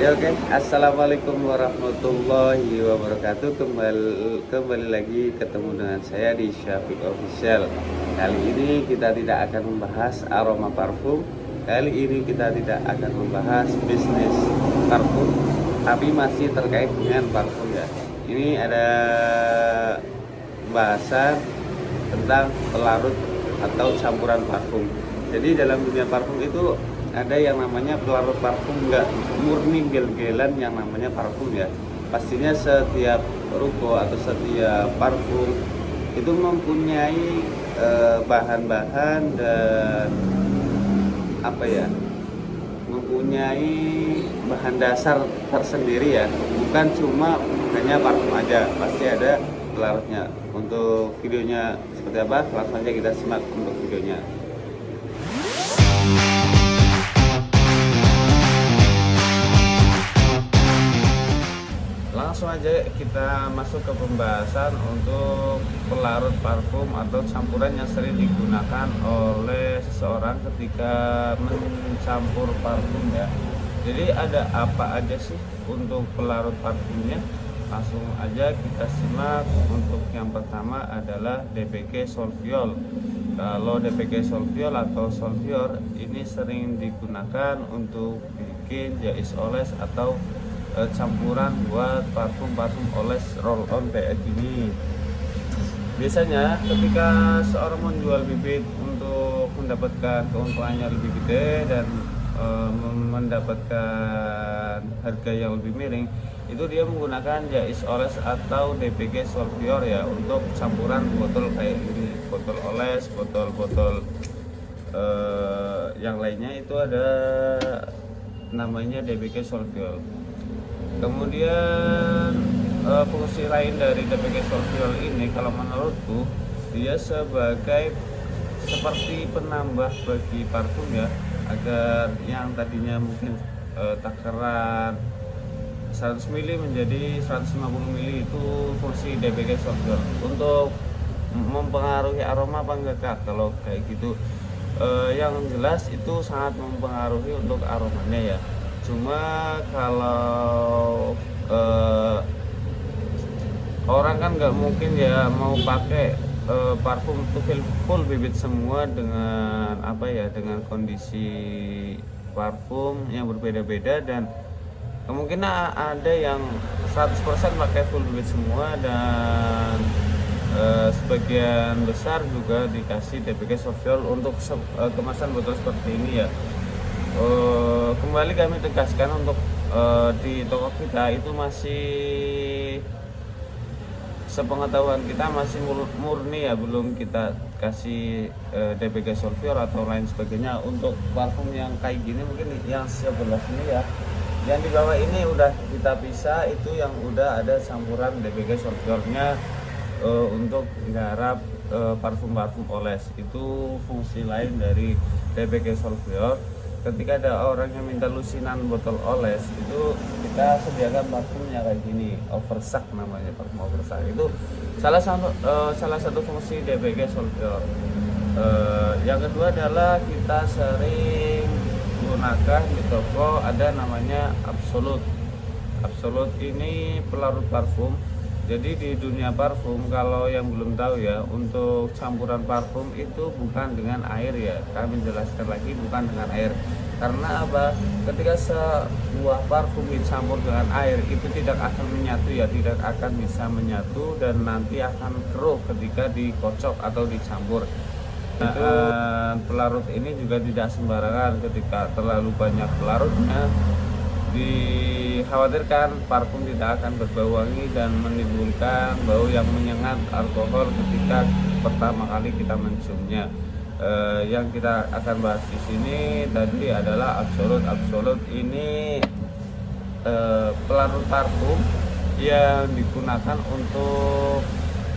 Ya oke, Assalamualaikum warahmatullahi wabarakatuh. Kembali lagi ketemu dengan saya di Syafiq Official. Kali ini kita tidak akan membahas aroma parfum. Kali ini kita tidak akan membahas bisnis parfum, tapi masih terkait dengan parfum ya. Ini ada bahasan tentang pelarut atau campuran parfum. Jadi dalam dunia parfum itu ada yang namanya pelarut parfum, nggak murni gel-gelan yang namanya parfum ya. Pastinya setiap ruko atau setiap parfum itu mempunyai bahan-bahan dan mempunyai bahan dasar tersendiri ya. Bukan cuma hanya parfum aja, pasti ada pelarutnya. Untuk videonya seperti apa? Langsung aja kita simak untuk videonya. Langsung aja kita masuk ke pembahasan untuk pelarut parfum atau campuran yang sering digunakan oleh seseorang ketika mencampur parfum ya. Jadi ada apa aja sih untuk pelarut parfumnya? Langsung aja kita simak. Untuk yang pertama adalah DPG Solviol. Kalau DPG Solviol atau Solvior ini sering digunakan untuk bikin jais oles atau campuran buat parfum oles roll on kayak gini. Biasanya ketika seorang menjual bibit untuk mendapatkan keuntungannya lebih gede dan mendapatkan harga yang lebih miring, itu dia menggunakan jais oles atau DPG Solvior ya untuk campuran botol kayak gini, botol oles, botol yang lainnya itu ada namanya DPG Solvior. Kemudian fungsi lain dari DPG Solviol ini kalau menurutku dia sebagai seperti penambah bagi parfum ya, agar yang tadinya mungkin takaran 100 ml menjadi 150 ml. Itu fungsi DPG Solviol untuk mempengaruhi aroma apa enggak Kak? Kalau kayak gitu yang jelas itu sangat mempengaruhi untuk aromanya ya. Cuma kalau orang kan nggak mungkin ya mau pakai parfum itu full bibit semua dengan dengan kondisi parfum yang berbeda-beda, dan kemungkinan ada yang 100% pakai full bibit semua, dan sebagian besar juga dikasih DPG Solviol untuk kemasan botol seperti ini ya. Kembali kami tegaskan untuk di toko kita itu masih, sepengetahuan kita masih murni ya, belum kita kasih DPG Solvior atau lain sebagainya. Untuk parfum yang kayak gini mungkin yang sebelah sini ya, yang di bawah ini udah kita pisah, itu yang udah ada campuran DPG Solviornya untuk garap parfum oles. Itu fungsi lain dari DPG Solvior. Ketika ada orang yang minta lusinan botol oles, itu kita sediakan parfumnya kayak gini, oversack namanya, parfum oversack. Itu salah satu fungsi DPG Solvior. Yang kedua adalah kita sering gunakan di toko, ada namanya Absolute. Absolute ini pelarut parfum. Jadi di dunia parfum, kalau yang belum tahu ya, untuk campuran parfum itu bukan dengan air ya. Kami jelaskan lagi, bukan dengan air. Karena apa? Ketika sebuah parfum dicampur dengan air, itu tidak akan menyatu ya, tidak akan bisa menyatu, dan nanti akan keruh ketika dikocok atau dicampur. Pelarut ini juga tidak sembarangan. Ketika terlalu banyak pelarutnya, dikhawatirkan parfum tidak akan berbau wangi dan menimbulkan bau yang menyengat alkohol ketika pertama kali kita menciumnya. Yang kita akan bahas di sini tadi adalah Absolute. Absolute ini pelarut parfum yang digunakan untuk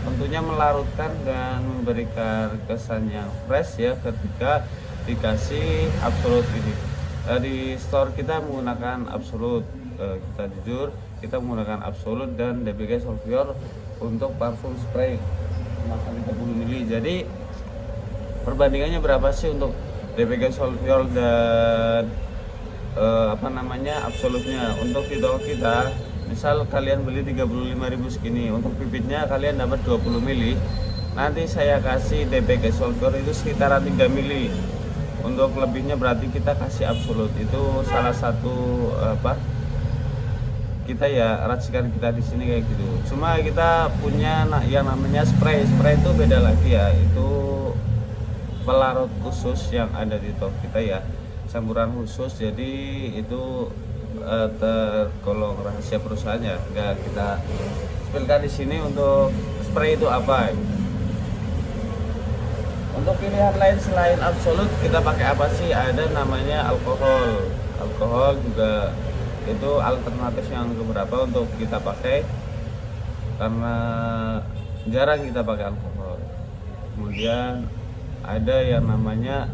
tentunya melarutkan dan memberikan kesan yang fresh ya ketika dikasih Absolute ini. Di store kita menggunakan Absolute, kita jujur kita menggunakan Absolute dan DPG Solvior untuk parfum spray kemasan 30 ml. Jadi perbandingannya berapa sih untuk DPG Solvior dan apa namanya, absolutnya. Untuk di toko kita, misal kalian beli 35.000 segini, untuk bibitnya kalian dapat 20 mili. Nanti saya kasih DBG Solvior itu sekitaran 3 mili. Untuk lebihnya berarti kita kasih absolut. Itu salah satu apa, kita ya racikan kita di sini kayak gitu. Cuma kita punya yang namanya spray itu beda lagi ya. Itu pelarut khusus yang ada di toko kita ya, campuran khusus. Jadi itu tergolong rahasia perusahaannya, nggak kita spillkan di sini. Untuk spray itu apa? Untuk pilihan lain selain absolut kita pakai apa sih? Ada namanya alkohol juga, itu alternatif yang beberapa untuk kita pakai karena jarang kita pakai alkohol. Kemudian ada yang namanya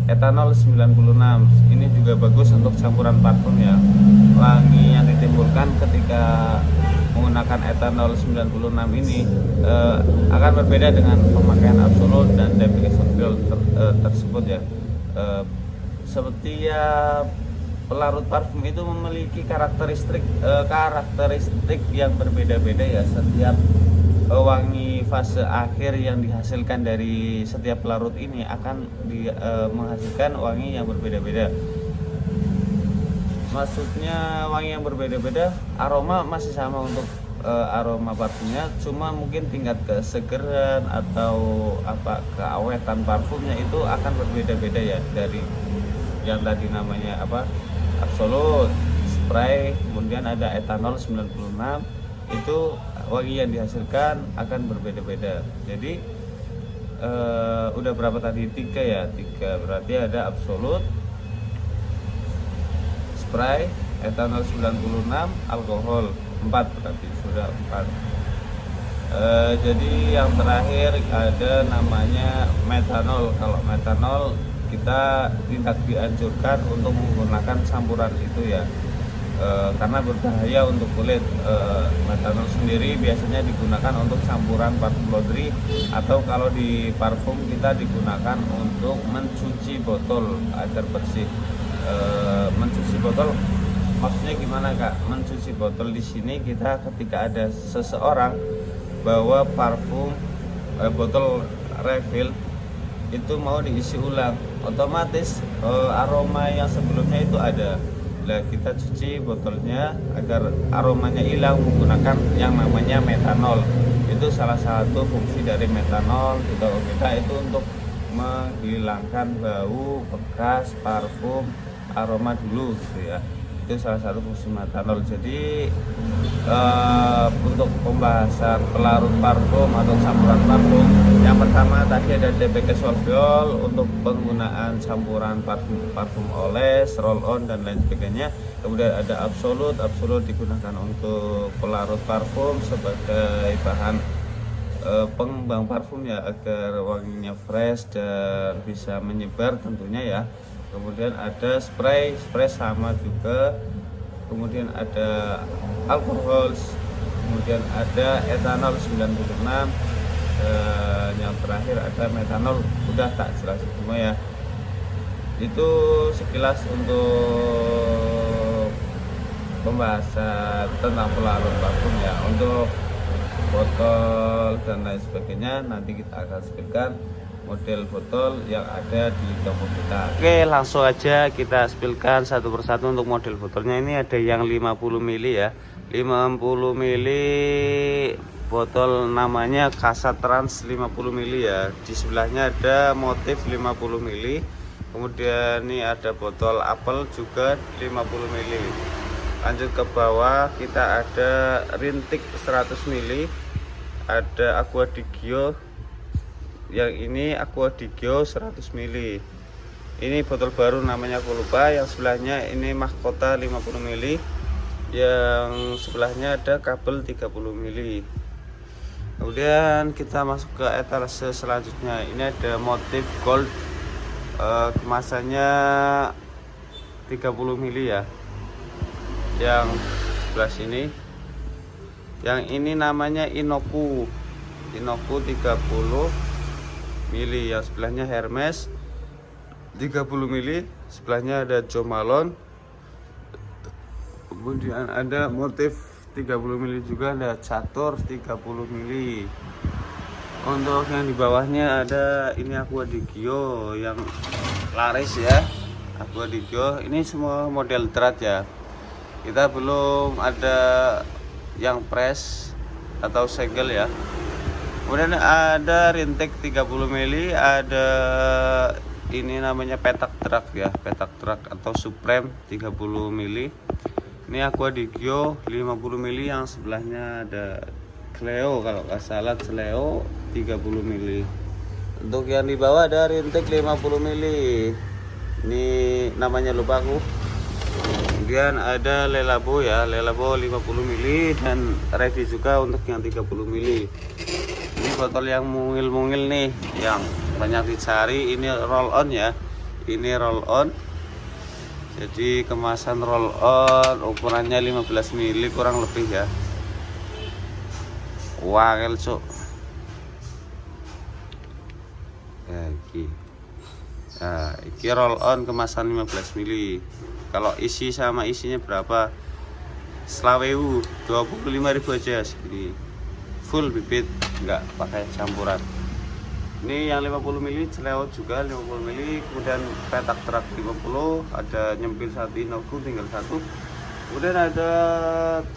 etanol 96. Ini juga bagus untuk campuran parfum ya. Wangi yang ditimbulkan ketika menggunakan etanol 96 ini akan berbeda dengan pemakaian absolut dan DBG Solvior tersebut ya. Setiap pelarut parfum itu memiliki karakteristik yang berbeda-beda ya. Setiap wangi fase akhir yang dihasilkan dari setiap pelarut ini akan menghasilkan wangi yang berbeda-beda. Maksudnya wangi yang berbeda-beda, aroma masih sama untuk aroma parfumnya, cuma mungkin tingkat kesegeran atau apa keawetan parfumnya itu akan berbeda-beda ya. Dari yang tadi namanya apa, absolut, spray, kemudian ada etanol 96, itu wangi yang dihasilkan akan berbeda-beda. Jadi udah berapa tadi? 3 ya, 3 berarti ada absolut, spray, etanol 96, alkohol 4, berarti sudah 4. Jadi yang terakhir ada namanya metanol. Kalau metanol kita tidak dianjurkan untuk menggunakan campuran itu ya, karena berbahaya untuk kulit. Metanol sendiri biasanya digunakan untuk campuran parfum laundry, atau kalau di parfum kita digunakan untuk mencuci botol agar bersih. Mencuci botol maksudnya gimana Kak? Mencuci botol di sini kita ketika ada seseorang bawa parfum botol refill itu mau diisi ulang, otomatis aroma yang sebelumnya itu ada. Nah, kita cuci botolnya agar aromanya hilang menggunakan yang namanya metanol. Itu salah satu fungsi dari metanol di toko kita, itu untuk menghilangkan bau bekas parfum aroma dulu gitu ya. Itu salah satu fungsi metanol. Jadi untuk pembahasan pelarut parfum atau campuran parfum, yang pertama tadi ada DBG Solvior untuk penggunaan campuran parfum oles, roll on dan lain sebagainya. Kemudian ada absolut digunakan untuk pelarut parfum sebagai bahan pengembang parfum ya, agar wanginya fresh dan bisa menyebar tentunya ya. Kemudian ada spray sama juga. Kemudian ada alkohol, kemudian ada etanol 96, dan yang terakhir ada metanol. Udah tak jelasin semua ya. Itu sekilas untuk pembahasan tentang pelarut parfum ya. Untuk botol dan lain sebagainya nanti kita akan spillkan model botol yang ada di toko kita. Oke, langsung aja kita spillkan satu persatu untuk model botolnya. Ini ada yang 50 ml ya, 50 ml botol namanya Kasat Trans 50 ml ya. Di sebelahnya ada motif 50 ml. Kemudian ini ada botol apel juga 50 ml. Lanjut ke bawah kita ada rintik 100 ml, ada Aqua di Gio. Yang ini Aqua di Gio 100 ml. Ini botol baru namanya aku lupa. Yang sebelahnya ini Mahkota 50 ml. Yang sebelahnya ada kabel 30 ml. Kemudian kita masuk ke etalase selanjutnya. Ini ada motif gold, kemasannya 30 ml ya. Yang sebelah sini, yang ini namanya Inoku 30 mili. Yang sebelahnya Hermes 30 mili, sebelahnya ada Jo Malone. Kemudian ada motif 30 mili juga, ada catur 30 mili. Untuk yang di bawahnya ada ini Aqua di Gio yang laris ya. Aqua di Gio ini semua model drat ya. Kita belum ada yang press atau segel ya. Kemudian ada rintik 30 mili, ada ini namanya petak truk ya, petak truk atau Supreme 30 mili. Ini Aqua di Gio 50 mili, yang sebelahnya ada Cleo kalau nggak salah, Cleo 30 mili. Untuk yang di bawah ada rintik 50 mili. Ini namanya lupa aku. Kemudian ada Lelabo ya, Lelabo 50 mili dan ready juga untuk yang 30 mili. Ini botol yang mungil-mungil nih, yang banyak dicari. Ini roll on ya. Ini roll on. Jadi kemasan roll on, ukurannya 15 mili kurang lebih ya. Wah, cok. Ya, iki roll on kemasan 15 mili. Kalau isi sama isinya berapa? Selawewu 25.000 aja segini. Full bibit, nggak pakai campuran. Ini yang 50 mili Cleo juga 50 mili. Kemudian petak truk 50, ada nyempil satu Inoku tinggal satu. Kemudian ada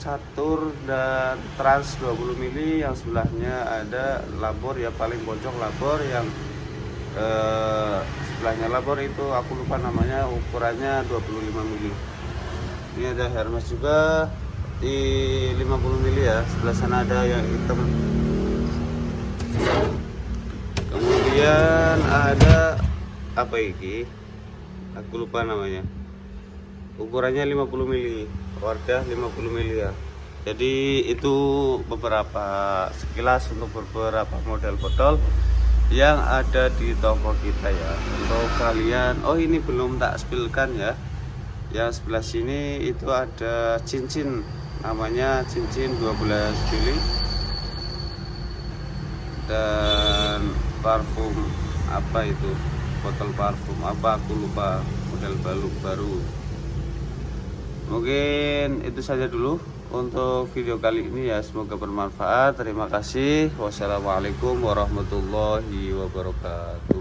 catur dan trans 20 mili, yang sebelahnya ada labor ya, paling pojok labor, yang sebelahnya labor itu aku lupa namanya, ukurannya 25 mili. Ini ada Hermes juga di 50 mili ya, sebelah sana ada yang hitam. Kemudian ada apa ini? Aku lupa namanya. Ukurannya 50 mili, Wardah 50 mili ya. Jadi itu beberapa sekilas untuk beberapa model botol yang ada di toko kita ya. Untuk kalian, oh ini belum tak spillkan ya. Yang sebelah sini itu ada cincin, namanya cincin 12 mili. Dan parfum apa itu? Botol parfum apa aku lupa, model baru. Mungkin itu saja dulu untuk video kali ini ya, semoga bermanfaat. Terima kasih. Wassalamualaikum warahmatullahi wabarakatuh.